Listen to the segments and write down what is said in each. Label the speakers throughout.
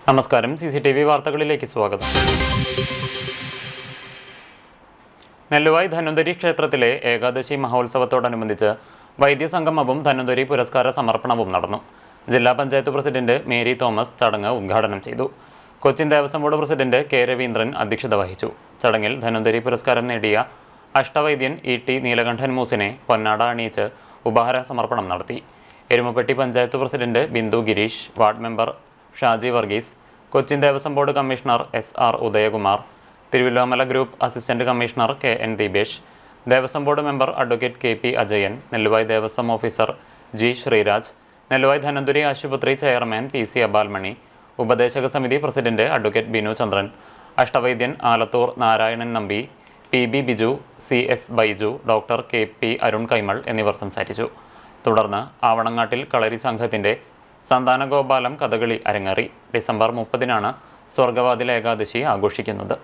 Speaker 1: നമസ്കാരം. CCTV വാർത്തകളിലേക്ക് സ്വാഗതം. നെല്ലുവായ് ധന്വന്തരി ക്ഷേത്രത്തിലെ ഏകാദശി മഹോത്സവത്തോടനുബന്ധിച്ച് വൈദ്യസംഗമവും ധന്വന്തരി പുരസ്കാര സമർപ്പണവും നടന്നു. ജില്ലാ പഞ്ചായത്ത് പ്രസിഡന്റ് മേരി തോമസ് ചടങ്ങ് ഉദ്ഘാടനം ചെയ്തു. Cochin Devaswom board president K Raveendran അധ്യക്ഷത വഹിച്ചു. ചടങ്ങിൽ ധന്വന്തരി പുരസ്കാരം നേടിയ അഷ്ടവൈദ്യൻ ET നീലകണ്ഠൻ മൂസിനെ പൊന്നാട അണിയിച്ച് ഉപഹാര സമർപ്പണം നടത്തി. Erumapetty panchayat president Bindu Girish, ward member Shaji Varghese, Cochin Devaswom board commissioner SR Udayakumar, Thiruvilwamala group assistant commissioner KN Deepesh, Devaswom board member advocate KP Ajayan, Nelluvai Devaswom officer G Sreeraj, Nelluvai Dhanvantari ആശുപത്രി ചെയർമാൻ PC അബാൽമണി, ഉപദേശക സമിതി പ്രസിഡന്റ് അഡ്വക്കേറ്റ് ബിനു ചന്ദ്രൻ, അഷ്ടവൈദ്യൻ Alathur Narayanan Nambi, PB Biju, CS Baiju, doctor KP Arun Kaimal എന്നിവർ സംസാരിച്ചു. തുടർന്ന് ആവണങ്ങാട്ടിൽ കളരി സംഘത്തിന്റെ സന്താനഗോപാലം കഥകളി അരങ്ങേറി. ഡിസംബർ 30-നാണ് സ്വർഗവാതിൽ ഏകാദശി ആഘോഷിക്കുന്നത്.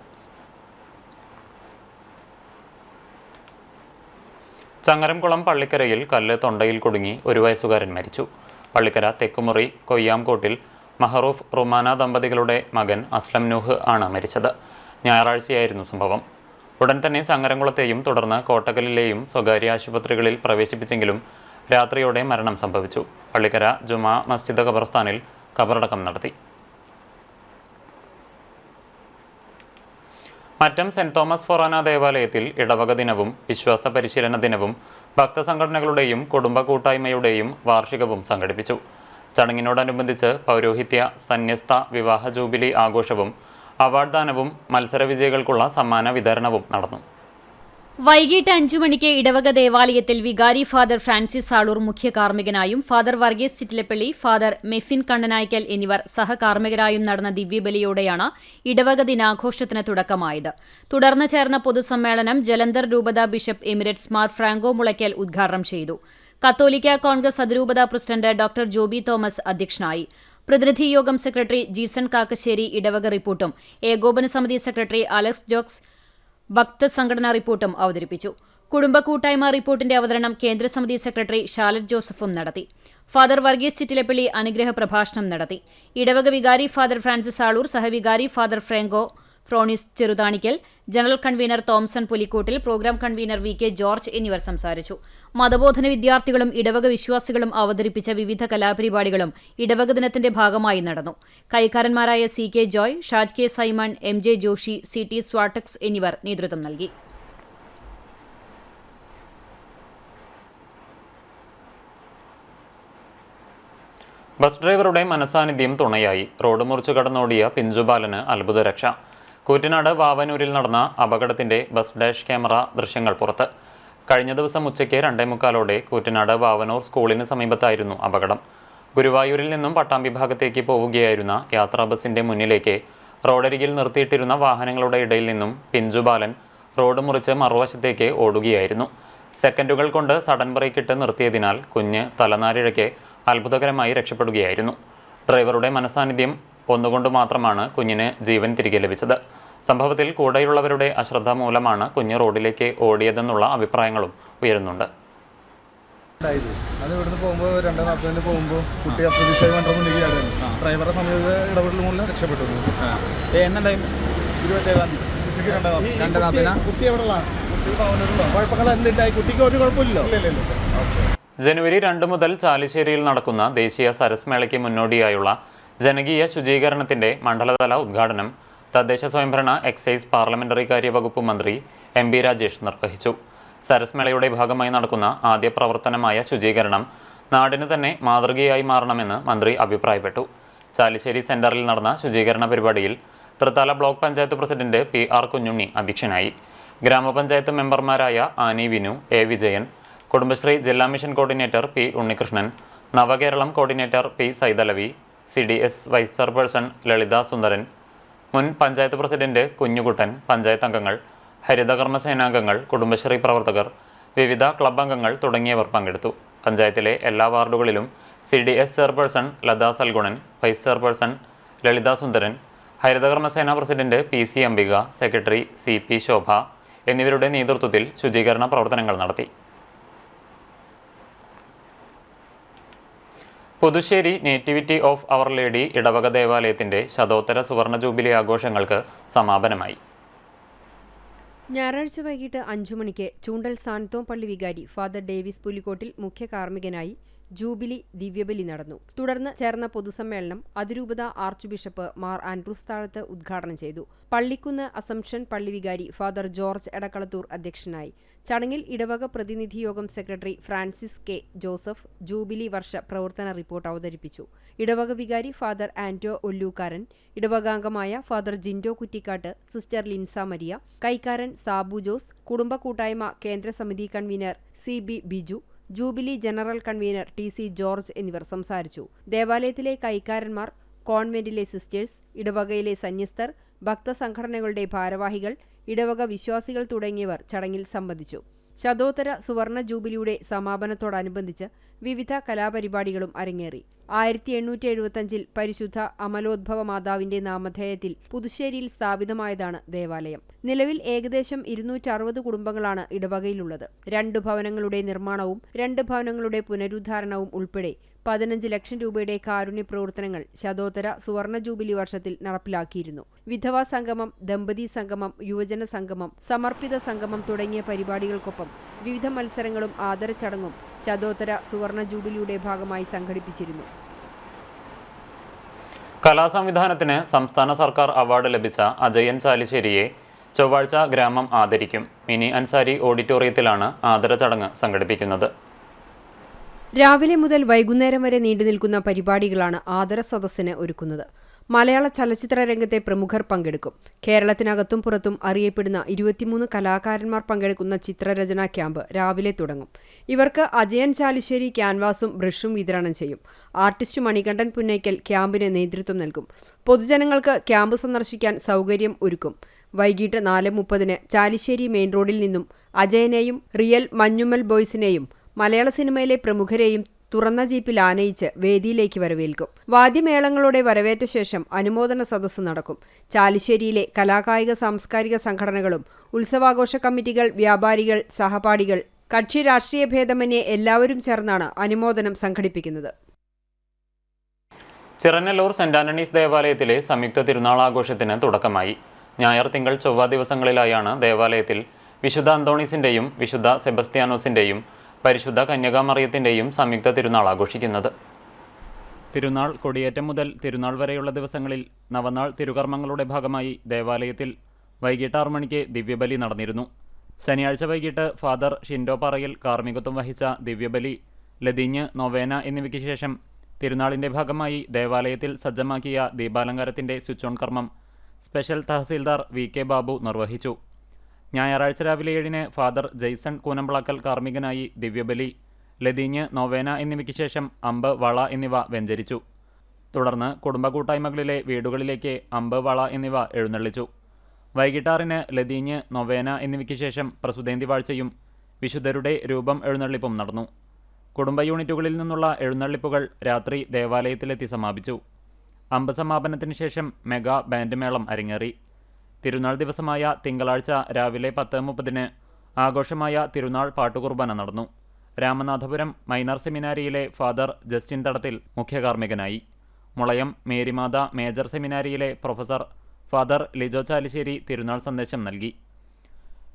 Speaker 1: ചങ്ങരംകുളം പള്ളിക്കരയിൽ കല്ല് തൊണ്ടയിൽ കുടുങ്ങി 1 വയസ്സുകാരൻ മരിച്ചു. പള്ളിക്കര തെക്കുമുറി കൊയ്യാംകോട്ടിൽ മഹറൂഫ് റുമാന ദമ്പതികളുടെ മകൻ അസ്ലം നൂഹ് ആണ് മരിച്ചത്. ഞായറാഴ്ചയായിരുന്നു സംഭവം. ഉടൻ തന്നെ ചങ്ങരംകുളത്തെയും തുടർന്ന് കോട്ടകലിലെയും സ്വകാര്യ ആശുപത്രികളിൽ പ്രവേശിപ്പിച്ചെങ്കിലും രാത്രിയോടെ മരണം സംഭവിച്ചു. പള്ളിക്കര ജുമാ മസ്ജിദ് ഖബർസ്ഥാനിൽ ഖബറടക്കം നടത്തി. മറ്റം സെന്റ് തോമസ് ഫൊറാന ദേവാലയത്തിൽ ഇടവക ദിനവും വിശ്വാസ പരിശീലന ദിനവും ഭക്തസംഘടനകളുടെയും കുടുംബ കൂട്ടായ്മയുടെയും വാർഷികവും സംഘടിപ്പിച്ചു. ചടങ്ങിനോടനുബന്ധിച്ച് പൗരോഹിത്യ, സന്യസ്ത, വിവാഹ ജൂബിലി ആഘോഷവും അവാർഡ് ദാനവും മത്സര വിജയികൾക്കുള്ള സമ്മാന വിതരണവും നടന്നു.
Speaker 2: വൈകിട്ട് 5 മണിക്ക് ഇടവക ദേവാലയത്തിൽ വികാരി ഫാദർ ഫ്രാൻസിസ് ആളൂർ മുഖ്യ കാർമ്മികനായും ഫാദർ വർഗീസ് ചിറ്റിലപ്പള്ളി, ഫാദർ മെഫിൻ കണ്ണനായ്ക്കൽ എന്നിവർ സഹകാർമ്മികരായും നടന്ന ദിവ്യബലിയോടെയാണ് ഇടവക ദിനാഘോഷത്തിന് തുടക്കമായത്. തുടർന്ന് ചേർന്ന പൊതുസമ്മേളനം ജലന്ധർ രൂപത ബിഷപ്പ് എമിരറ്റ്സ് മാർ ഫ്രാങ്കോ മുളയ്ക്കൽ ഉദ്ഘാടനം ചെയ്തു. കത്തോലിക്ക കോൺഗ്രസ് അതിരൂപത പ്രസിഡന്റ് ഡോക്ടർ ജോബി തോമസ് അധ്യക്ഷനായി. പ്രതിനിധി യോഗം സെക്രട്ടറി ജീസൺ കാക്കശ്ശേരി ഇടവക റിപ്പോർട്ടും ഏകോപന സമിതി സെക്രട്ടറി അലക്സ് ജോക്സ് ഭക്തസംഘടനാ റിപ്പോർട്ടും അവതരിപ്പിച്ചു. കുടുംബ കൂട്ടായ്മ റിപ്പോർട്ടിന്റെ അവതരണം കേന്ദ്രസമിതി സെക്രട്ടറി ഷാലറ്റ് ജോസഫും നടത്തി. ഫാദർ വർഗീസ് ചിറ്റിലപ്പള്ളി അനുഗ്രഹ പ്രഭാഷണം നടത്തി. ഇടവക വികാരി ഫാദർ ഫ്രാൻസിസ് ആളൂർ, സഹവികാരി father Franco Fronis Cheruthanikkal, general convener Thomson Pulikkottil, programme convener VK George എന്നിവർ സംസാരിച്ചു. മതബോധന വിദ്യാർത്ഥികളും ഇടവക വിശ്വാസികളും അവതരിപ്പിച്ച വിവിധ കലാപരിപാടികളും ഇടവക ദിനത്തിന്റെ ഭാഗമായി നടന്നു. കൈക്കാരന്മാരായ CK Joy, Shaj K Simon, MJ Joshi, CT സ്വാട്ടക്സ് എന്നിവർ നേതൃത്വം നൽകി.
Speaker 1: ബസ് ഡ്രൈവറുടെ മനസാന്നിധ്യം തുണയായി. റോഡ് മുറിച്ചു കടന്നോടിയ പിഞ്ചുബാലന് അത്ഭുത രക്ഷ. കൂറ്റനാട് വാവനൂരിൽ നടന്ന അപകടത്തിന്റെ ബസ് ഡാഷ് ക്യാമറ ദൃശ്യങ്ങൾ പുറത്ത്. കഴിഞ്ഞ ദിവസം ഉച്ചയ്ക്ക് 2:45 കൂറ്റനാട് വാവനൂർ സ്കൂളിന് സമീപത്തായിരുന്നു അപകടം. ഗുരുവായൂരിൽ നിന്നും പട്ടാമ്പി ഭാഗത്തേക്ക് പോവുകയായിരുന്ന യാത്രാ ബസിന്റെ മുന്നിലേക്ക് റോഡരികിൽ നിർത്തിയിട്ടിരുന്ന വാഹനങ്ങളുടെ ഇടയിൽ നിന്നും പിഞ്ചുബാലൻ റോഡ് മുറിച്ച് മറുവശത്തേക്ക് ഓടുകയായിരുന്നു. സെക്കൻഡുകൾ കൊണ്ട് സഡൻ ബ്രേക്ക് ഇട്ട് നിർത്തിയതിനാൽ കുഞ്ഞ് തലനാരിഴയ്ക്ക് അത്ഭുതകരമായി രക്ഷപ്പെടുകയായിരുന്നു. ഡ്രൈവറുടെ മനസാന്നിധ്യം ഒന്നുകൊണ്ട് മാത്രമാണ് കുഞ്ഞിന് ജീവൻ തിരികെ ലഭിച്ചത്. സംഭവത്തിൽ കൂടെയുള്ളവരുടെ അശ്രദ്ധ മൂലമാണ് കുഞ്ഞ് റോഡിലേക്ക് ഓടിയതെന്നുള്ള അഭിപ്രായങ്ങളും ഉയരുന്നുണ്ട്.
Speaker 3: അത് ഇവിടുന്ന് പോകുമ്പോൾ 2:40 പോകുമ്പോൾ കുട്ടി അപ്രതീക്ഷിതമായി വണ്ടിയിരിക്കുകയായിരുന്നു. ഡ്രൈവറുടെ സമയത്ത് ഇടപെടൽ മൂലം രക്ഷപ്പെട്ടു. ഉച്ചയ്ക്ക് 2:40 കുട്ടി എവിടെയുള്ള കുഴപ്പങ്ങൾ എന്തുണ്ടായി? കുട്ടിക്ക് ഒരു കുഴപ്പമില്ലല്ലോ.
Speaker 1: ജനുവരി 2 മുതൽ ചാലിശ്ശേരിയിൽ നടക്കുന്ന ദേശീയ സരസ് മേളയ്ക്ക് മുന്നോടിയായുള്ള ജനകീയ ശുചീകരണത്തിന്റെ മണ്ഡലതല ഉദ്ഘാടനം തദ്ദേശ സ്വയംഭരണ, എക്സൈസ്, പാർലമെന്ററി കാര്യ വകുപ്പ് മന്ത്രി MB രാജേഷ് നിർവഹിച്ചു. സരസ് മേളയുടെ ഭാഗമായി നടക്കുന്ന ആദ്യ പ്രവർത്തനമായ ശുചീകരണം നാടിന് തന്നെ മാതൃകയായി മാറണമെന്ന് മന്ത്രി അഭിപ്രായപ്പെട്ടു. ചാലിശ്ശേരി സെന്ററിൽ നടന്ന ശുചീകരണ പരിപാടിയിൽ Thrithala block panchayat president PR Kunhunni അധ്യക്ഷനായി. ഗ്രാമപഞ്ചായത്ത് മെമ്പർമാരായ ആനി വിനു, A വിജയൻ, കുടുംബശ്രീ ജില്ലാ mission coordinator P Unnikrishnan, Navakeralam coordinator P Saithalavi, CDS vice chairperson Lalitha Sundaran, മുൻ പഞ്ചായത്ത് പ്രസിഡന്റ് കുഞ്ഞുകുട്ടൻ, പഞ്ചായത്ത് അംഗങ്ങൾ, ഹരിതകർമ്മ സേനാംഗങ്ങൾ, കുടുംബശ്രീ പ്രവർത്തകർ, വിവിധ ക്ലബ് അംഗങ്ങൾ തുടങ്ങിയവർ പങ്കെടുത്തു. പഞ്ചായത്തിലെ എല്ലാ വാർഡുകളിലും CDS chairperson Latha Salgunan, vice chairperson Lalitha Sundaran, ഹരിതകർമ്മസേന president PC Ambika, secretary CP Shobha എന്നിവരുടെ നേതൃത്വത്തിൽ ശുചീകരണ പ്രവർത്തനങ്ങൾ നടത്തി. Puthussery nativity of our lady ഇടവക ദേവാലയത്തിന്റെ ശതോത്തര സുവർണ ജൂബിലി ആഘോഷങ്ങൾക്ക് സമാപനമായി.
Speaker 4: ഞായറാഴ്ച വൈകിട്ട് 5 മണിക്ക് ചൂണ്ടൽ സാൻതോം പള്ളി വികാരി ഫാദർ ഡേവിസ് പുലിക്കോട്ടിൽ മുഖ്യ കാർമ്മികനായി ജൂബിലി ദിവ്യബലി നടന്നു. തുടർന്ന് ചേർന്ന പൊതുസമ്മേളനം അതിരൂപത ആർച്ച് ബിഷപ്പ് മാർ ആൻഡ്രൂസ് താഴത്ത് ഉദ്ഘാടനം ചെയ്തു. പള്ളിക്കുന്ന് അസംപ്ഷൻ പള്ളി വികാരി ഫാദർ ജോർജ് എടക്കളത്തൂർ അധ്യക്ഷനായി. ചടങ്ങിൽ ഇടവക പ്രതിനിധി യോഗം secretary Francis K Joseph jubilee വർഷ പ്രവർത്തന റിപ്പോർട്ട് അവതരിപ്പിച്ചു. ഇടവക വികാരി ഫാദർ ആന്റോ ഒല്ലൂക്കാരൻ, ഇടവകാംഗമായ father Jindo Kuttikkatt, sister Linsa Maria, കൈക്കാരൻ സാബു ജോസ്, കുടുംബ കൂട്ടായ്മ കേന്ദ്ര സമിതി convener CB Biju, jubilee general convener TC George എന്നിവർ സംസാരിച്ചു. ദേവാലയത്തിലെ കൈക്കാരന്മാർ, കോൺവെന്റിലെ സിസ്റ്റേഴ്സ്, ഇടവകയിലെ സന്യസ്തർ, ഭക്തസംഘടനകളുടെ ഭാരവാഹികൾ, ഇടവക വിശ്വാസികൾ തുടങ്ങിയവർ ചടങ്ങിൽ സംബന്ധിച്ചു. ശതോത്തര സുവർണ ജൂബിലിയുടെ സമാപനത്തോടനുബന്ധിച്ച് വിവിധ കലാപരിപാടികളും അരങ്ങേറി. 1875 പരിശുദ്ധ അമലോദ്ഭവ മാതാവിന്റെ നാമധേയത്തിൽ പുതുശ്ശേരിയിൽ സ്ഥാപിതമായതാണ് ദേവാലയം. നിലവിൽ ഏകദേശം 260 കുടുംബങ്ങളാണ് ഇടവകയിലുള്ളത്. 2 ഭവനങ്ങളുടെ നിർമ്മാണവും 2 ഭവനങ്ങളുടെ പുനരുദ്ധാരണവും ഉൾപ്പെടെ 15 ലക്ഷം രൂപയുടെ കാരുണ്യ പ്രവർത്തനങ്ങൾ ശതോത്തര സുവർണ ജൂബിലി വർഷത്തിൽ നടപ്പിലാക്കിയിരുന്നു. വിധവാ സംഗമം, ദമ്പതി സംഗമം, യുവജന സംഗമം, സമർപ്പിത സംഗമം തുടങ്ങിയ പരിപാടികൾക്കൊപ്പം വിവിധ മത്സരങ്ങളും ആദരച്ചടങ്ങും ശതോത്തര സുവർണ ജൂബിലിയുടെ ഭാഗമായി സംഘടിപ്പിച്ചിരുന്നു.
Speaker 1: കലാസംവിധാനത്തിന് സംസ്ഥാന സർക്കാർ അവാർഡ് ലഭിച്ച അജയൻ ചാലിശ്ശേരിയെ ചൊവ്വാഴ്ച ഗ്രാമം ആദരിക്കും. മിനി അൻസാരി ഓഡിറ്റോറിയത്തിലാണ് ആദര ചടങ്ങ് സംഘടിപ്പിക്കുന്നത്.
Speaker 4: രാവിലെ മുതൽ വൈകുന്നേരം വരെ നീണ്ടുനിൽക്കുന്ന പരിപാടികളാണ് ആദര സദസ്സിന് ഒരുക്കുന്നത്. മലയാള ചലച്ചിത്ര രംഗത്തെ പ്രമുഖർ പങ്കെടുക്കും. കേരളത്തിനകത്തും പുറത്തും അറിയപ്പെടുന്ന 23 കലാകാരന്മാർ പങ്കെടുക്കുന്ന ചിത്രരചനാ ക്യാമ്പ് രാവിലെ തുടങ്ങും. ഇവർക്ക് അജയൻ ചാലിശ്ശേരി ക്യാൻവാസും ബ്രഷും വിതരണം ചെയ്യും. ആർട്ടിസ്റ്റ് മണികണ്ഠൻ പുന്നയ്ക്കൽ ക്യാമ്പിന് നേതൃത്വം നൽകും. പൊതുജനങ്ങൾക്ക് ക്യാമ്പ് സന്ദർശിക്കാൻ സൗകര്യം ഒരുക്കും. വൈകിട്ട് 4:30 ചാലിശ്ശേരി മെയിൻ റോഡിൽ നിന്നും അജയനെയും റിയൽ മഞ്ഞുമ്മൽ ബോയ്സിനെയും മലയാള സിനിമയിലെ പ്രമുഖരെയും തുറന്ന ജീപ്പിൽ ആനയിച്ച് വേദിയിലേക്ക് വരവേൽക്കും. വാദ്യമേളങ്ങളോടെ വരവേറ്റ ശേഷം അനുമോദന സദസ്സ് നടക്കും. ചാലിശ്ശേരിയിലെ കലാകായിക സാംസ്കാരിക സംഘടനകളും ഉത്സവാഘോഷ കമ്മിറ്റികൾ, വ്യാപാരികൾ, സഹപാഠികൾ, കക്ഷി രാഷ്ട്രീയ ഭേദമന്യേ എല്ലാവരും ചേർന്നാണ് അനുമോദനം സംഘടിപ്പിക്കുന്നത്.
Speaker 1: ചിറനല്ലൂർ സെന്റ് ആന്റണീസ് ദേവാലയത്തിലെ സംയുക്ത തിരുനാൾ ആഘോഷത്തിന് തുടക്കമായി. ഞായർ, തിങ്കൾ, ചൊവ്വ ദിവസങ്ങളിലായാണ് ദേവാലയത്തിൽ വിശുദ്ധ അന്തോണീസിന്റെയും വിശുദ്ധ സെബസ്ത്യാനോസിന്റെയും പരിശുദ്ധ കന്യകാമറിയത്തിന്റെയും സംയുക്ത തിരുനാൾ ആഘോഷിക്കുന്നത്. തിരുനാൾ കൊടിയേറ്റം മുതൽ തിരുനാൾ വരെയുള്ള ദിവസങ്ങളിൽ നവനാൾ തിരുകർമ്മങ്ങളുടെ ഭാഗമായി ദേവാലയത്തിൽ വൈകിട്ട് 6 മണിക്ക് ദിവ്യബലി നടന്നിരുന്നു. ശനിയാഴ്ച വൈകിട്ട് ഫാദർ ഷിൻഡോ പറയിൽ കാർമ്മികത്വം വഹിച്ച ദിവ്യബലി, ലതീഞ്ഞ്, നൊവേന എന്നിവയ്ക്ക് ശേഷം തിരുനാളിന്റെ ഭാഗമായി ദേവാലയത്തിൽ സജ്ജമാക്കിയ ദീപാലങ്കാരത്തിന്റെ സ്വിച്ച് ഓൺ കർമ്മം സ്പെഷ്യൽ തഹസീൽദാർ VK ബാബു നിർവഹിച്ചു. ഞായറാഴ്ച രാവിലെ 7-ന് ഫാദർ ജെയ്സൺ കൂനമ്പ്ളക്കൽ കാർമ്മികനായി ദിവ്യബലി, ലതീഞ്ഞ്, നൊവേന എന്നിവയ്ക്ക് ശേഷം അമ്പ്, വള എന്നിവ വെഞ്ചരിച്ചു. തുടർന്ന് കുടുംബ കൂട്ടായ്മകളിലെ വീടുകളിലേക്ക് അമ്പ്, വള എന്നിവ എഴുന്നള്ളിച്ചു. വൈകിട്ട് 6-ന് ലതീഞ്ഞ്, നൊവേന എന്നിവയ്ക്ക് ശേഷം പ്രസുതേന്തി വാഴ്ചയും വിശുദ്ധരുടെ രൂപം എഴുന്നള്ളിപ്പും നടന്നു. കുടുംബ യൂണിറ്റുകളിൽ നിന്നുള്ള എഴുന്നള്ളിപ്പുകൾ രാത്രി ദേവാലയത്തിലെത്തി സമാപിച്ചു. അമ്പ് സമാപനത്തിന് ശേഷം മെഗാ ബാൻഡ് മേളം അരങ്ങേറി. തിരുനാൾ ദിവസമായ തിങ്കളാഴ്ച രാവിലെ 10:30 ആഘോഷമായ തിരുനാൾ പാട്ടുകുർബാന നടന്നു. രാമനാഥപുരം മൈനർ സെമിനാരിയിലെ ഫാദർ ജസ്റ്റിൻ തടത്തിൽ മുഖ്യകാർമ്മികനായി. മുളയം മേരിമാത മേജർ സെമിനാരിയിലെ പ്രൊഫസർ ഫാദർ ലിജോ ചാലിശ്ശേരി തിരുനാൾ സന്ദേശം നൽകി.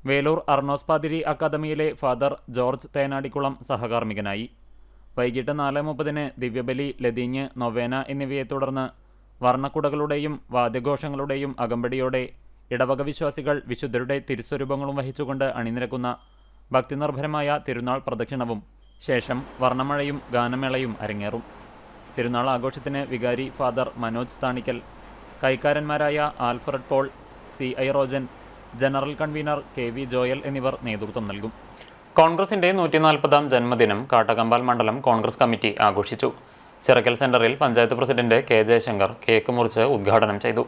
Speaker 1: വേലൂർ അർണോസ് പാതിരി അക്കാദമിയിലെ ഫാദർ ജോർജ് തേനാടിക്കുളം സഹകാർമ്മികനായി. വൈകിട്ട് 4:30 ദിവ്യബലി, ലതീഞ്ഞ്, നൊവേന എന്നിവയെ തുടർന്ന് വർണ്ണക്കുടകളുടെയും വാദ്യഘോഷങ്ങളുടെയും അകമ്പടിയോടെ ഇടവക വിശ്വാസികൾ വിശുദ്ധരുടെ തിരുസ്വരൂപങ്ങളും വഹിച്ചുകൊണ്ട് അണിനിരക്കുന്ന ഭക്തിനിർഭരമായ തിരുനാൾ പ്രദക്ഷിണവും ശേഷം വർണ്ണമഴയും ഗാനമേളയും അരങ്ങേറും. തിരുനാൾ ആഘോഷത്തിന് വികാരി ഫാദർ മനോജ് താണിക്കൽ, കൈക്കാരന്മാരായ Alfred Paul, CI Rojan, general convener KV Joel എന്നിവർ നേതൃത്വം നൽകും. കോൺഗ്രസിന്റെ 140-ാം ജന്മദിനം കാട്ടകമ്പാൽ മണ്ഡലം കോൺഗ്രസ് കമ്മിറ്റി ആഘോഷിച്ചു. ചിറക്കൽ സെന്ററിൽ panchayat president K Jaishankar cake മുറിച്ച് ഉദ്ഘാടനം ചെയ്തു.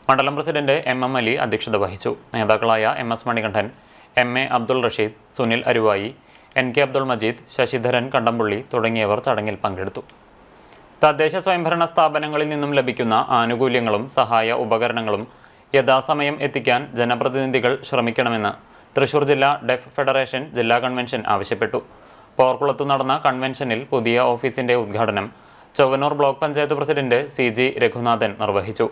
Speaker 1: മണ്ഡലം പ്രസിഡന്റ് MM അലി അധ്യക്ഷത വഹിച്ചു. നേതാക്കളായ MS Manikandan, MA Abdul Rasheed, Sunil അരുവായി, NK Abdul Majeed, Sasidharan കണ്ടംപള്ളി തുടങ്ങിയവർ ചടങ്ങിൽ പങ്കെടുത്തു. തദ്ദേശ സ്വയംഭരണ സ്ഥാപനങ്ങളിൽ നിന്നും ലഭിക്കുന്ന ആനുകൂല്യങ്ങളും സഹായ ഉപകരണങ്ങളും യഥാസമയം എത്തിക്കാൻ ജനപ്രതിനിധികൾ ശ്രമിക്കണമെന്ന് തൃശൂർ ജില്ലാ ഡെഫ് ഫെഡറേഷൻ ജില്ലാ കൺവെൻഷൻ ആവശ്യപ്പെട്ടു. പോർക്കുളത്തു നടന്ന കൺവെൻഷനിൽ പുതിയ ഓഫീസിന്റെ ഉദ്ഘാടനം Chowwannur block panchayat president CG Raghunathan നിർവഹിച്ചു.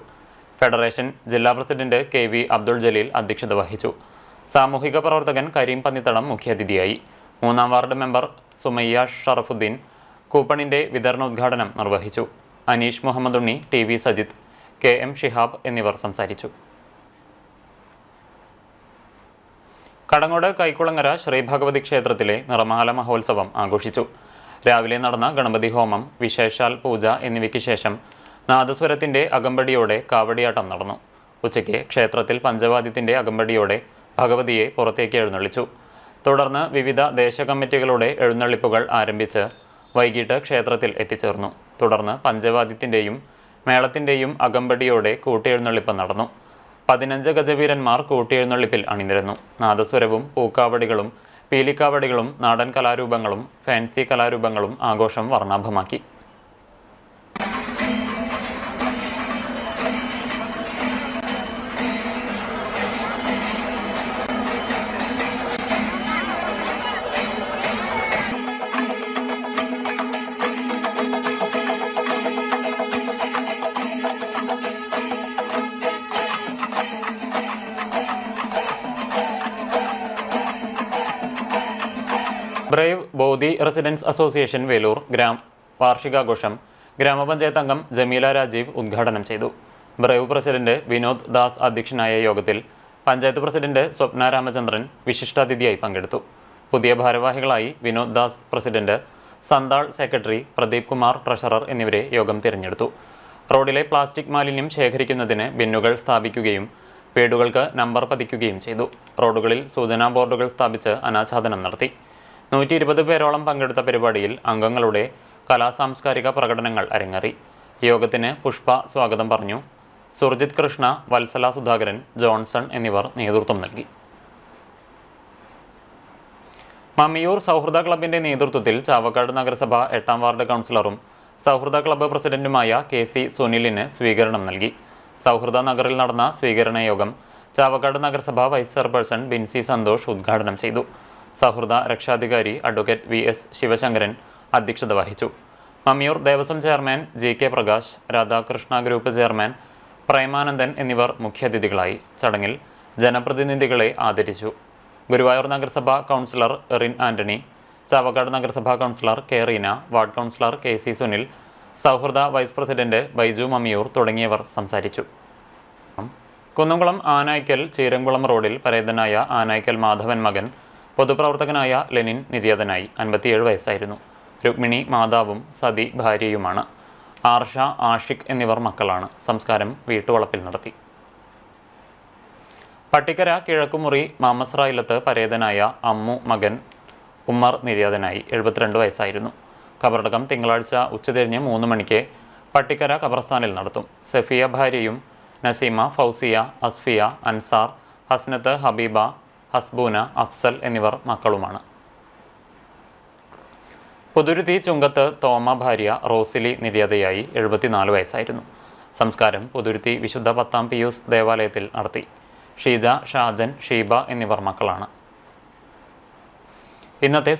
Speaker 1: ഫെഡറേഷൻ ജില്ലാ പ്രസിഡന്റ് KV അബ്ദുൾ ജലീൽ അധ്യക്ഷത വഹിച്ചു. സാമൂഹിക പ്രവർത്തകൻ കരീം പന്നിത്തടം മുഖ്യാതിഥിയായി. 3-ാം വാർഡ് മെമ്പർ സുമയ്യ ഷറഫുദ്ദീൻ കൂപ്പണിന്റെ വിതരണോദ്ഘാടനം നിർവഹിച്ചു. അനീഷ് മുഹമ്മദ് ഉണ്ണി, TV സജിത്ത്, KM ഷിഹാബ് എന്നിവർ സംസാരിച്ചു. കടങ്ങോട് കൈക്കുളങ്ങര ശ്രീ ഭഗവതി ക്ഷേത്രത്തിലെ നിറമാല മഹോത്സവം ആഘോഷിച്ചു. രാവിലെ നടന്ന ഗണപതി ഹോമം, വിശേഷാൽ പൂജ എന്നിവയ്ക്ക് ശേഷം നാദസ്വരത്തിന്റെ അകമ്പടിയോടെ കാവടിയാട്ടം നടന്നു. ഉച്ചയ്ക്ക് ക്ഷേത്രത്തിൽ പഞ്ചവാദ്യത്തിന്റെ അകമ്പടിയോടെ ഭഗവതിയെ പുറത്തേക്ക് എഴുന്നള്ളിച്ചു. തുടർന്ന് വിവിധ ദേശകമ്മിറ്റികളുടെ എഴുന്നള്ളിപ്പുകൾ ആരംഭിച്ച് വൈകിട്ട് ക്ഷേത്രത്തിൽ എത്തിച്ചേർന്നു. തുടർന്ന് പഞ്ചവാദ്യത്തിന്റെയും മേളത്തിന്റെയും അകമ്പടിയോടെ കൂട്ടിയെഴുന്നള്ളിപ്പ് നടന്നു. 15 ഗജവീരന്മാർ കൂട്ടിയെഴുന്നള്ളിപ്പിൽ അണിനിരന്നു. നാദസ്വരവും പൂക്കാവടികളും പീലിക്കാവടികളും നാടൻ കലാരൂപങ്ങളും ഫാൻസി കലാരൂപങ്ങളും ആഘോഷം വർണ്ണാഭമാക്കി. ബ്രേവ് ബോധി റെസിഡൻസ് അസോസിയേഷൻ വേലൂർ വാർഷികാഘോഷം ഗ്രാമപഞ്ചായത്ത് അംഗം ജമീല രാജീവ് ഉദ്ഘാടനം ചെയ്തു. ബ്രേവ് പ്രസിഡന്റ് വിനോദ് ദാസ് അധ്യക്ഷനായ യോഗത്തിൽ പഞ്ചായത്ത് പ്രസിഡന്റ് സ്വപ്ന രാമചന്ദ്രൻ വിശിഷ്ടാതിഥിയായി പങ്കെടുത്തു. പുതിയ ഭാരവാഹികളായി Vinod Das president, Santhal secretary, Pradeep Kumar treasurer എന്നിവരെ യോഗം തിരഞ്ഞെടുത്തു. റോഡിലെ പ്ലാസ്റ്റിക് മാലിന്യം ശേഖരിക്കുന്നതിന് ബിന്നുകൾ സ്ഥാപിക്കുകയും വീടുകൾക്ക് നമ്പർ പതിക്കുകയും ചെയ്തു. റോഡുകളിൽ സൂചനാ ബോർഡുകൾ സ്ഥാപിച്ച് അനാച്ഛാദനം നടത്തി. 120 പേരോളം പങ്കെടുത്ത പരിപാടിയിൽ അംഗങ്ങളുടെ കലാസാംസ്കാരിക പ്രകടനങ്ങൾ അരങ്ങേറി. യോഗത്തിന് പുഷ്പ സ്വാഗതം പറഞ്ഞു. സുർജിത് കൃഷ്ണ, വത്സല സുധാകരൻ, ജോൺസൺ എന്നിവർ നേതൃത്വം നൽകി. മമ്മിയൂർ സൗഹൃദ ക്ലബിന്റെ നേതൃത്വത്തിൽ ചാവക്കാട് നഗരസഭ 8-ാം വാർഡ് കൗൺസിലറും സൗഹൃദ ക്ലബ്ബ് പ്രസിഡന്റുമായ KC സുനിലിന് സ്വീകരണം നൽകി. സൗഹൃദ നഗറിൽ നടന്ന സ്വീകരണ യോഗം ചാവക്കാട് നഗരസഭ വൈസ് ചെയർപേഴ്സൺ ബിൻസി സന്തോഷ് ഉദ്ഘാടനം ചെയ്തു. സൗഹൃദ രക്ഷാധികാരി അഡ്വക്കേറ്റ് VS ശിവശങ്കരൻ അധ്യക്ഷത വഹിച്ചു. Mammiyur Devaswom chairman GK Prakash, Radhakrishna group chairman Premanandan എന്നിവർ മുഖ്യാതിഥികളായി. ചടങ്ങിൽ ജനപ്രതിനിധികളെ ആദരിച്ചു. ഗുരുവായൂർ നഗരസഭ കൗൺസിലർ റിൻ ആന്റണി, ചാവക്കാട് നഗരസഭാ councillor K Reena, ward councillor KC Sunil, സൗഹൃദ വൈസ് പ്രസിഡന്റ് ബൈജു മമ്മിയൂർ തുടങ്ങിയവർ സംസാരിച്ചു. കുന്നംകുളം ആനായ്ക്കൽ ചീരംകുളം റോഡിൽ പരേതനായ ആനായ്ക്കൽ മാധവൻ മകൻ പൊതുപ്രവർത്തകനായ ലെനിൻ നിര്യാതനായി. 57 വയസ്സായിരുന്നു. രുക്മിണി മാതാവും സതി ഭാര്യയുമാണ്. ആർഷ, ആഷിഖ് എന്നിവർ മക്കളാണ്. സംസ്കാരം വീട്ടുവളപ്പിൽ നടത്തി. പട്ടിക്കര കിഴക്കുമുറി മാമസ്രായിലത്ത് പരേതനായ അമ്മു മകൻ ഉമ്മർ നിര്യാതനായി. 72 വയസ്സായിരുന്നു. ഖബറടക്കം തിങ്കളാഴ്ച ഉച്ചതിരിഞ്ഞ് 3 മണിക്ക് പട്ടിക്കര ഖബർസ്ഥാനിൽ നടത്തും. സഫിയ ഭാര്യയും നസീമ, ഫൗസിയ, അസ്ഫിയ, അൻസാർ, ഹസ്നത്ത്, ഹബീബ, ഹസ്ബൂന, അഫ്സൽ എന്നിവർ മക്കളുമാണ്. പുതുരുത്തി ചുങ്കത്ത് തോമ ഭാര്യ റോസിലി നിര്യാതയായി. 74 വയസ്സായിരുന്നു. സംസ്കാരം പുതുരുത്തി വിശുദ്ധ 10-ാം പിയൂസ് ദേവാലയത്തിൽ നടത്തി. ഷീജ, ഷാജൻ, ഷീബ എന്നിവർ മക്കളാണ്. ഇന്നത്തെ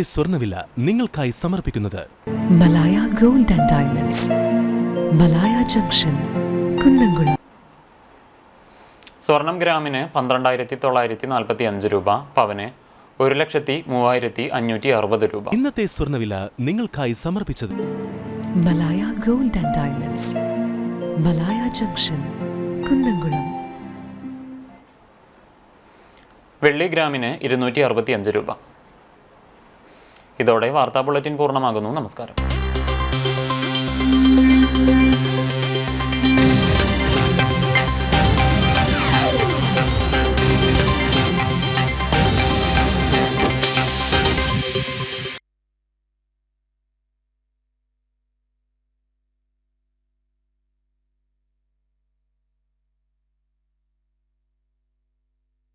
Speaker 1: സ്വർണ്ണവില
Speaker 5: നിങ്ങൾക്കായി സമർപ്പിക്കുന്നത്
Speaker 6: Malaya gold and diamonds, Malaya junction, Kunnamkulam.
Speaker 1: സ്വർണം ഗ്രാമിന് 12,945 രൂപ, പവന് 1,03,560 രൂപ.
Speaker 5: ഇന്നത്തെ സ്വർണ്ണവില നിങ്ങൾക്കായി സമർപ്പിച്ചത്
Speaker 6: Malaya gold and diamonds, Malaya junction, Kunnamkulam.
Speaker 1: വെള്ളി ഗ്രാമിന് 265 രൂപ. ഇതോടെ വാർത്താ ബുള്ളറ്റിൻ പൂർണ്ണമാകുന്നു. നമസ്കാരം.